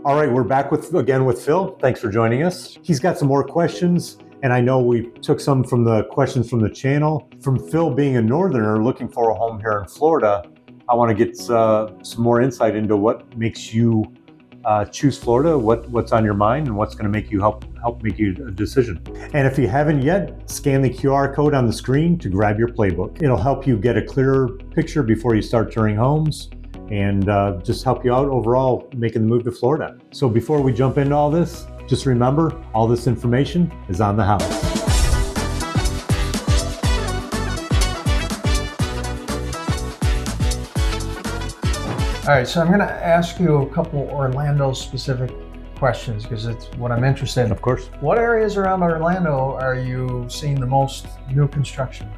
All right, we're back again with Phil. Thanks for joining us. He's got some more questions, and I know we took some from the questions from the channel. From Phil being a northerner looking for a home here in Florida, I want to get some more insight into what makes you choose Florida, what's on your mind, and what's going to make you help make you a decision. And if you haven't yet, scan the QR code on the screen to grab your playbook. It'll help you get a clearer picture before you start touring homes, and just help you out overall making the move to Florida. So before we jump into all this, just remember, all this information is on the house. All right, so I'm going to ask you a couple Orlando-specific questions because it's what I'm interested in. Of course. What areas around Orlando are you seeing the most new construction?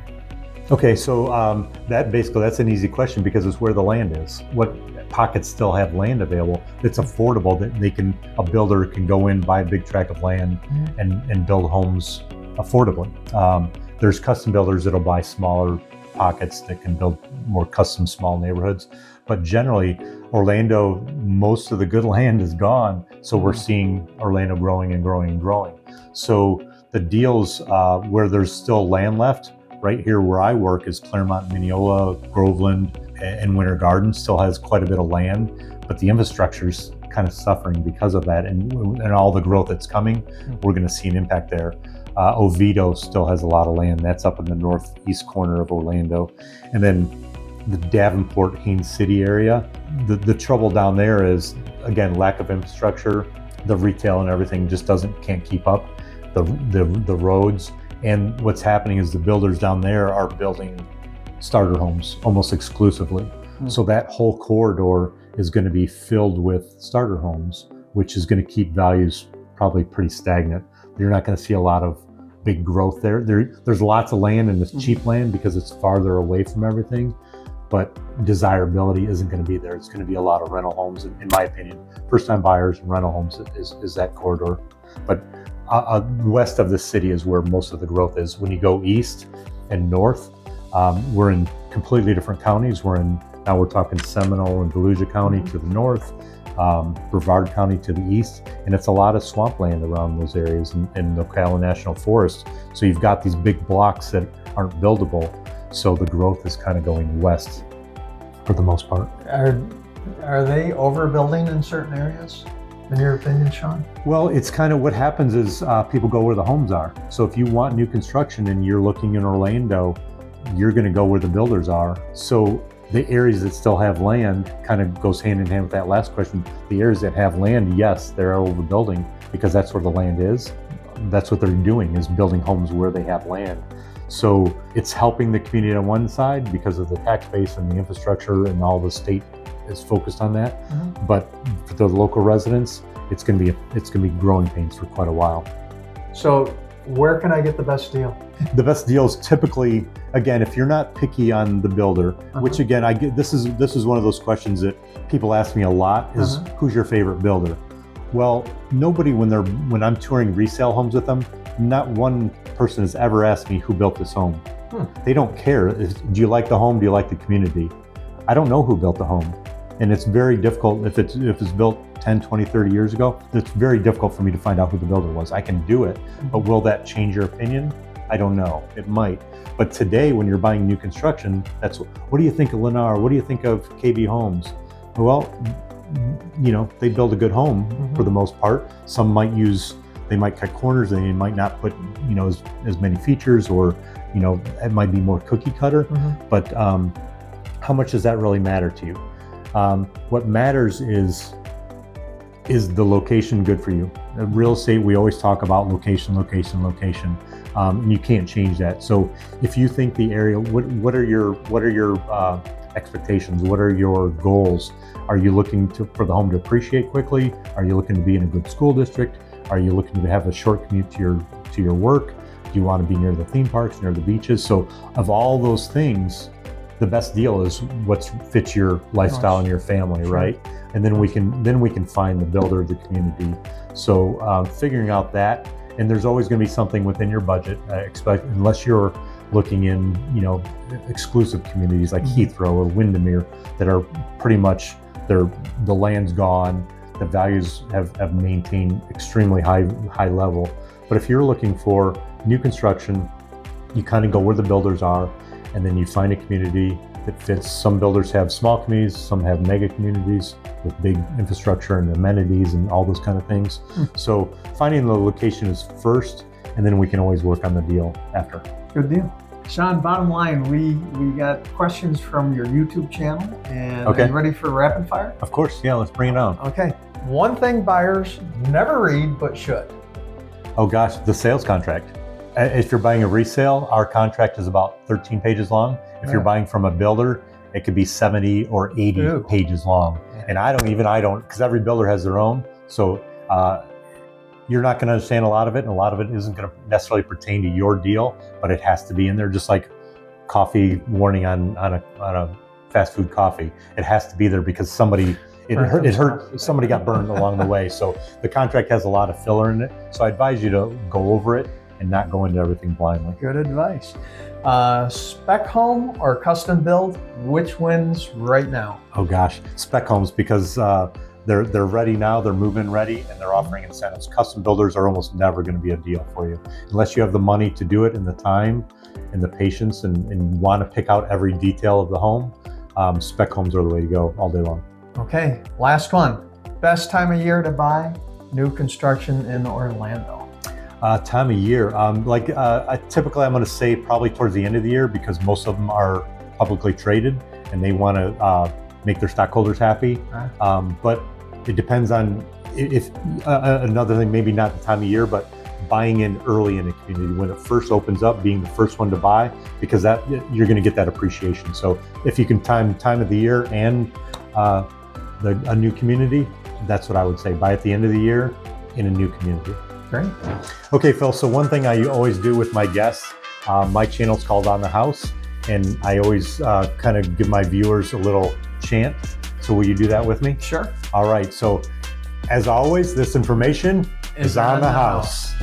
Okay, so that's an easy question because it's where the land is. What pockets still have land available that's affordable that a builder can go in, buy a big tract of land and build homes affordably. There's custom builders that'll buy smaller pockets that can build more custom small neighborhoods. But generally, Orlando, most of the good land is gone. So we're seeing Orlando growing and growing and growing. So the deals where there's still land left, right here where I work is Clermont, Minneola, Groveland, and Winter Garden still has quite a bit of land, but the infrastructure's kind of suffering because of that. And all the growth that's coming, we're going to see an impact there. Oviedo still has a lot of land. That's up in the northeast corner of Orlando. And then the Davenport, Haines City area, the trouble down there is, again, lack of infrastructure. The retail and everything just can't keep up. The roads. And what's happening is the builders down there are building starter homes almost exclusively. So that whole corridor is going to be filled with starter homes, which is going to keep values probably pretty stagnant. You're not going to see a lot of big growth there. There's lots of land and it's cheap land because it's farther away from everything, but desirability isn't going to be there. It's going to be a lot of rental homes, in my opinion. First-time buyers and rental homes is that corridor. But west of the city is where most of the growth is. When you go east and north, we're in completely different counties. Now we're talking Seminole and Volusia County to the north, Brevard County to the east, and it's a lot of swampland around those areas and Ocala National Forest. So you've got these big blocks that aren't buildable. So the growth is kind of going west for the most part. Are they overbuilding in certain areas, in your opinion, Sean? Well, it's kind of what happens is people go where the homes are. So if you want new construction and you're looking in Orlando, you're going to go where the builders are. So the areas that still have land kind of goes hand in hand with that last question. The areas that have land, yes, they're overbuilding because that's where the land is. That's what they're doing, is building homes where they have land. So it's helping the community on one side because of the tax base and the infrastructure and all the state is focused on that. But for the local residents, it's going to be growing pains for quite a while. So where can I get the best deal? The best deals typically, again, if you're not picky on the builder, which again, this is one of those questions that people ask me a lot is, who's your favorite builder? Well, nobody, when I'm touring resale homes with them, not one person has ever asked me who built this home. They don't care. Do you like the home? Do you like the community? I don't know who built the home. And it's very difficult if it's built 10, 20, 30 years ago, it's very difficult for me to find out who the builder was. I can do it, but will that change your opinion? I don't know. It might. But today, when you're buying new construction, what do you think of Lennar? What do you think of KB Homes? Well, they build a good home for the most part. Some they might cut corners, they might not put, as many features, or, it might be more cookie cutter, but how much does that really matter to you? What matters is the location good for you? Real estate, we always talk about location, and you can't change that. So if you think the area, what are your expectations? What are your goals? Are you looking for the home to appreciate quickly? Are you looking to be in a good school district? Are you looking to have a short commute to your work? Do you want to be near the theme parks, near the beaches? So of all those things, the best deal is what fits your lifestyle and your family, right? And then we can find the builder of the community. So figuring out that, and there's always going to be something within your budget. Unless you're looking in, exclusive communities like Heathrow or Windermere that are pretty much the land's gone. the values have maintained extremely high level. But if you're looking for new construction, you kind of go where the builders are, and then you find a community that fits. Some builders have small communities, some have mega communities with big infrastructure and amenities and all those kind of things. So finding the location is first, and then we can always work on the deal after. Good deal. Sean, bottom line, we got questions from your YouTube channel, and Okay. are you ready for rapid fire? Of course, yeah, let's bring it on. Okay. One thing buyers never read but should. Oh gosh, the sales contract. If you're buying a resale, our contract is about 13 pages long. If you're buying from a builder, it could be 70 or 80 Ooh. pages long. And I don't, because every builder has their own. So you're not going to understand a lot of it, and a lot of it isn't going to necessarily pertain to your deal, but it has to be in there, just like coffee warning on a fast food coffee. It has to be there because somebody got burned along the way. So the contract has a lot of filler in it. So I advise you to go over it and not go into everything blindly. Good advice. Spec home or custom build, which wins right now? Oh gosh, spec homes, because they're ready now, they're move-in ready, and they're offering incentives. Custom builders are almost never going to be a deal for you unless you have the money to do it, and the time and the patience, and want to pick out every detail of the home. Spec homes are the way to go all day long. Okay, last one. Best time of year to buy new construction in Orlando? Time of year, typically I'm going to say probably towards the end of the year, because most of them are publicly traded and they want to make their stockholders happy. But it depends on if another thing, maybe not the time of year, but buying in early in a community when it first opens up, being the first one to buy, because that you're going to get that appreciation. So if you can time of the year and a new community, that's what I would say. Buy at the end of the year in a new community. Great. Okay, Phil, so one thing I always do with my guests, my channel's called On the House, and I always kind of give my viewers a little chant. So will you do that with me? Sure. All right, so as always, this information is on the house.